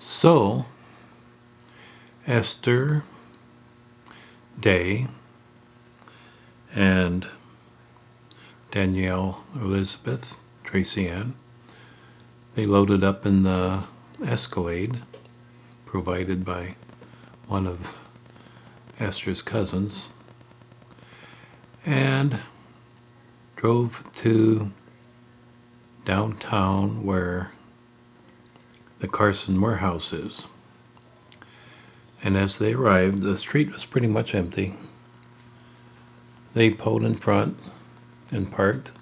So, Esther, Day, and Danielle, Elizabeth, Tracy Ann, they loaded up in the Escalade provided by one of Esther's cousins and drove to downtown where the Carson warehouse is. And as they arrived, the street was pretty much empty. They pulled in front and parked.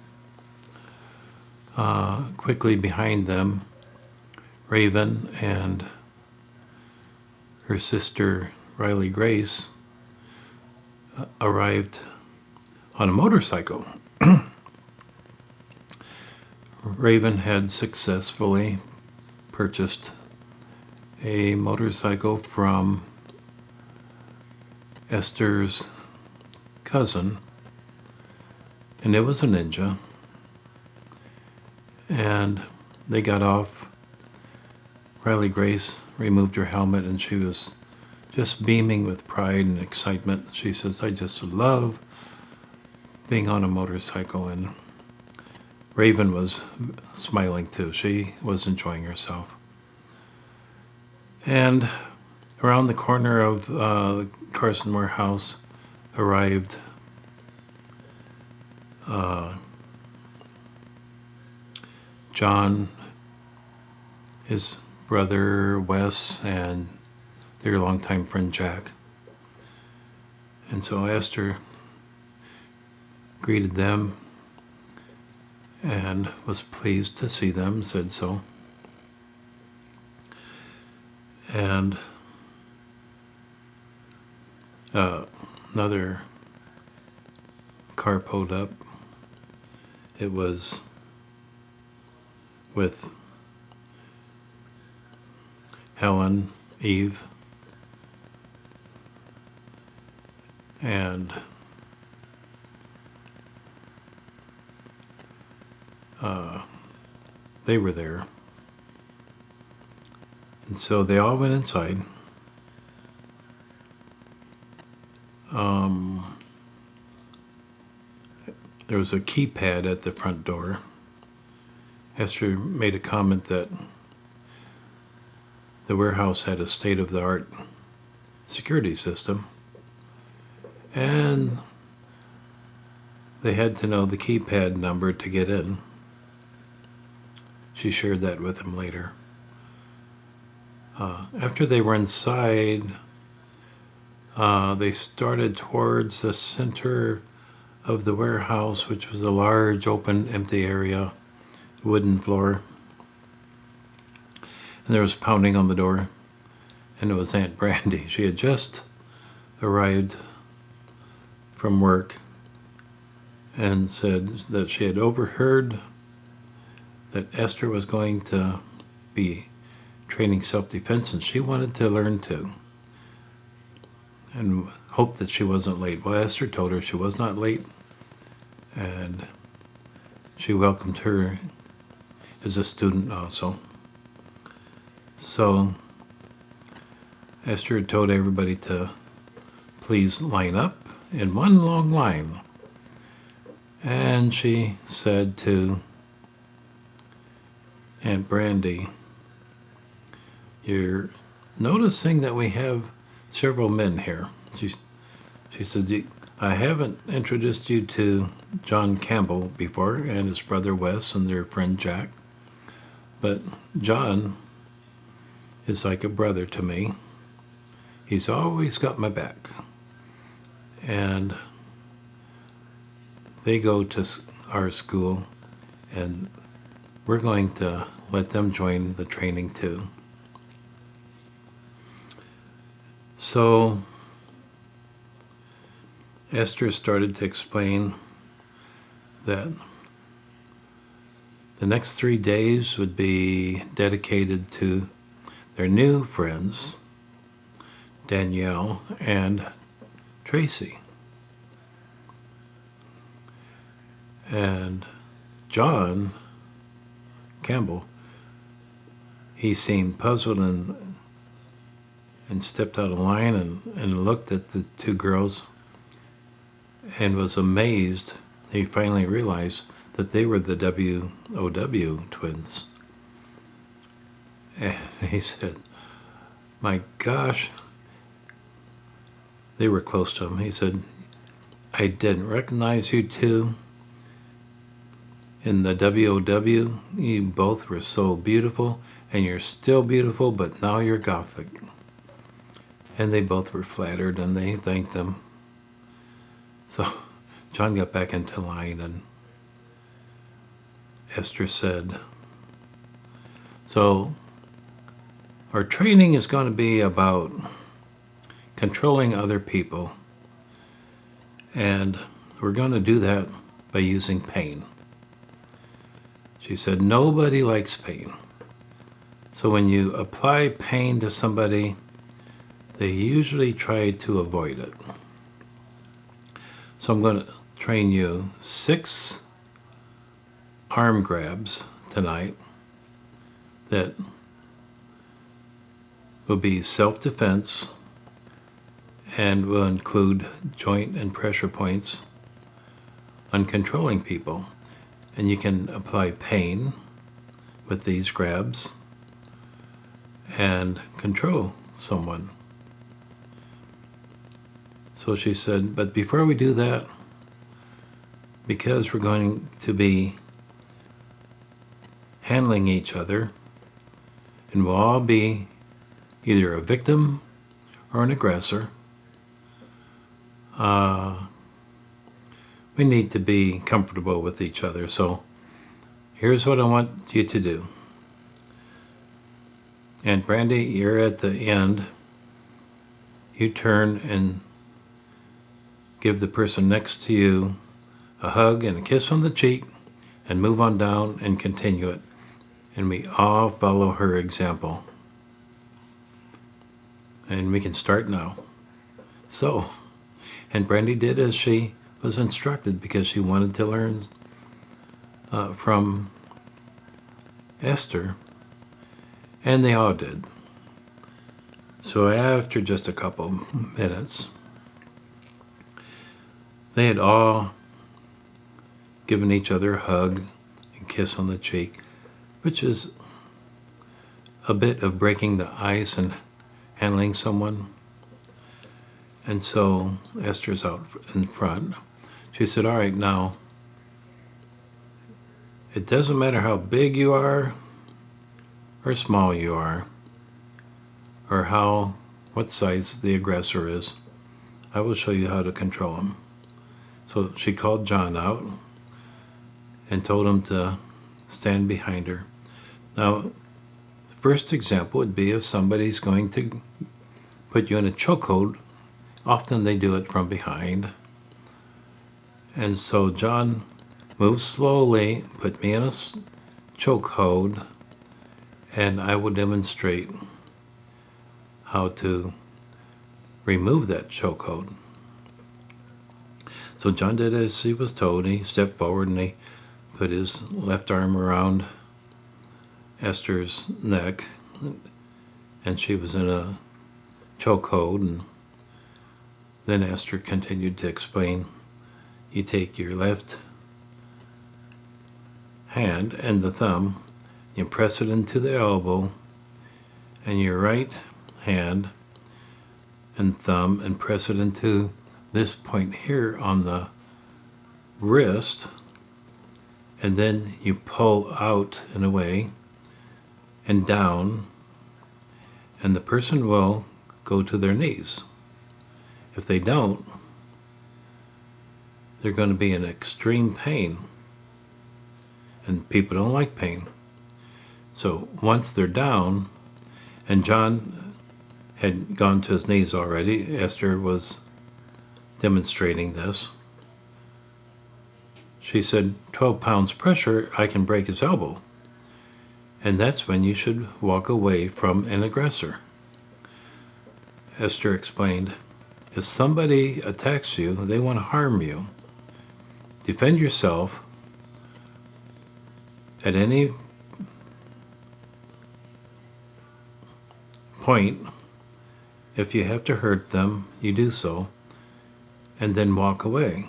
Quickly behind them, Raven and her sister Riley Grace arrived on a motorcycle. Raven had successfully purchased a motorcycle from Esther's cousin, and it was a Ninja. And they got off. Riley Grace removed her helmet and she was just beaming with pride and excitement. She says, "I just love being on a motorcycle." And Raven was smiling too. She was enjoying herself. And around the corner of the Carson warehouse arrived John, his brother Wes, and their longtime friend Jack. And so Esther greeted them and was pleased to see them, said so. And another car pulled up. It was with Helen, Eve, and they were there. And so they all went inside. There was a keypad at the front door. Esther made a comment that the warehouse had a state-of-the-art security system, and they had to know the keypad number to get in. She shared that with him later. After they were inside, they started towards the center of the warehouse, which was a large, open, empty area, wooden floor. And there was pounding on the door, and it was Aunt Brandy. She had just arrived from work and said that she had overheard that Esther was going to be training self-defense, and she wanted to learn too, and hoped that she wasn't late. Well, Esther told her she was not late, and she welcomed her as a student also. So Esther told everybody to please line up in one long line. And she said to Aunt Brandy, "You're noticing that we have several men here." She said, "I haven't introduced you to Jon Campbell before and his brother Wes and their friend Jack, but Jon is like a brother to me. He's always got my back." And they go to our school, and we're going to let them join the training too. So Esther started to explain that the next 3 days would be dedicated to their new friends, Danielle and Tracy. And Jon Campbell, he seemed puzzled and stepped out of line and looked at the two girls and was amazed. He finally realized that they were the WOW twins. And he said, my gosh, they were close to him. He said, I didn't recognize you two. In the WOW, you both were so beautiful, and you're still beautiful, but now you're Gothic. And they both were flattered, and they thanked him. So Jon got back into line, and Ester said, so our training is going to be about controlling other people, and we're going to do that by using pain. She said, nobody likes pain. So when you apply pain to somebody, they usually try to avoid it. So I'm going to train you 6 arm grabs tonight that will be self-defense and will include joint and pressure points on controlling people. And you can apply pain with these grabs and control someone. So she said, but before we do that, because we're going to be handling each other, and we'll all be either a victim or an aggressor, we need to be comfortable with each other. So here's what I want you to do. Aunt Brandy, you're at the end. You turn and give the person next to you a hug and a kiss on the cheek and move on down and continue it. And we all follow her example. And we can start now. So, and Brandy did as she was instructed because she wanted to learn from Ester, and they all did. So after just a couple minutes, they had all given each other a hug and kiss on the cheek, which is a bit of breaking the ice and handling someone. And so Esther's out in front. She said, all right, now, it doesn't matter how big you are or small you are or what size the aggressor is. I will show you how to control him. So she called Jon out and told him to stand behind her. Now, the first example would be if somebody's going to put you in a chokehold. Often they do it from behind. And so Jon moved slowly, put me in a chokehold, and I will demonstrate how to remove that chokehold. So Jon did as he was told. He stepped forward and he put his left arm around Esther's neck, and she was in a chokehold. And then Ester continued to explain, you take your left hand and the thumb, you press it into the elbow, and your right hand and thumb, and press it into this point here on the wrist, and then you pull out and away and down, and the person will go to their knees. If they don't, they're going to be in extreme pain, and people don't like pain. So once they're down, and Jon had gone to his knees already, Ester was demonstrating this. She said, 12 pounds pressure, I can break his elbow. And that's when you should walk away from an aggressor. Ester explained, if somebody attacks you, they want to harm you. Defend yourself at any point, if you have to hurt them, you do so, and then walk away.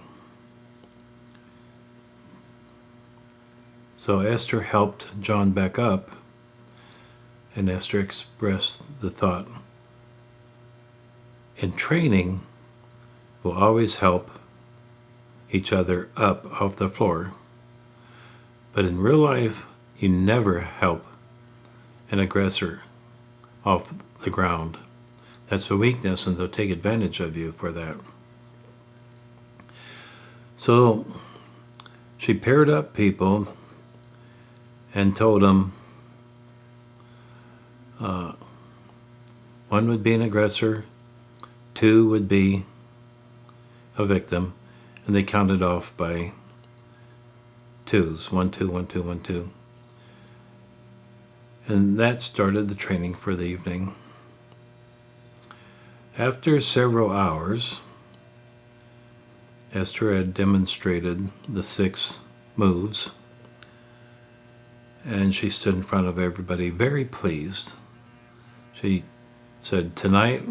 So Esther helped Jon back up, and Esther expressed the thought, in training, we'll always help each other up off the floor, but in real life, you never help an aggressor off the ground. That's a weakness, and they'll take advantage of you for that. So she paired up people and told them one would be an aggressor, two would be a victim, and they counted off by twos. 1, 2, 1, 2, 1, 2. And that started the training for the evening. After several hours, Esther had demonstrated the 6 moves, and she stood in front of everybody very pleased. She said, "Tonight,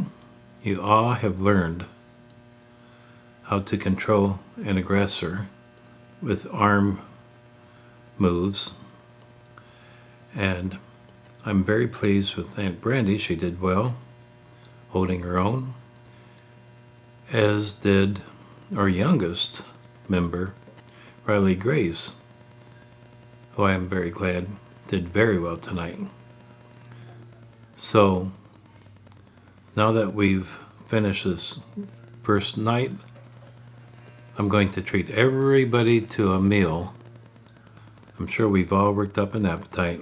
you all have learned how to control an aggressor with arm moves, and I'm very pleased with Aunt Brandy. She did well, holding her own, as did our youngest member, Riley Grace, who I am very glad did very well tonight." So now that we've finished this first night, I'm going to treat everybody to a meal. I'm sure we've all worked up an appetite.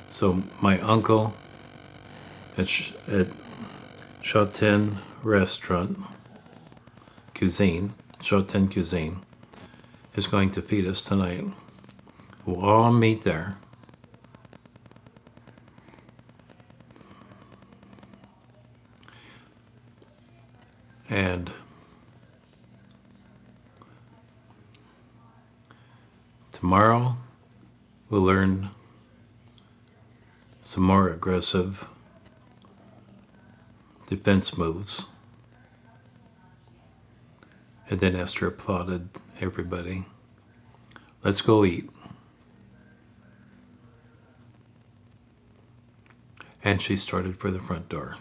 So my uncle at Sha Tin Cuisine, Sha Tin Cuisine, is going to feed us tonight. We'll all meet there. And tomorrow we'll learn some more aggressive defense moves. And then Esther applauded everybody. Let's go eat. And she started for the front door.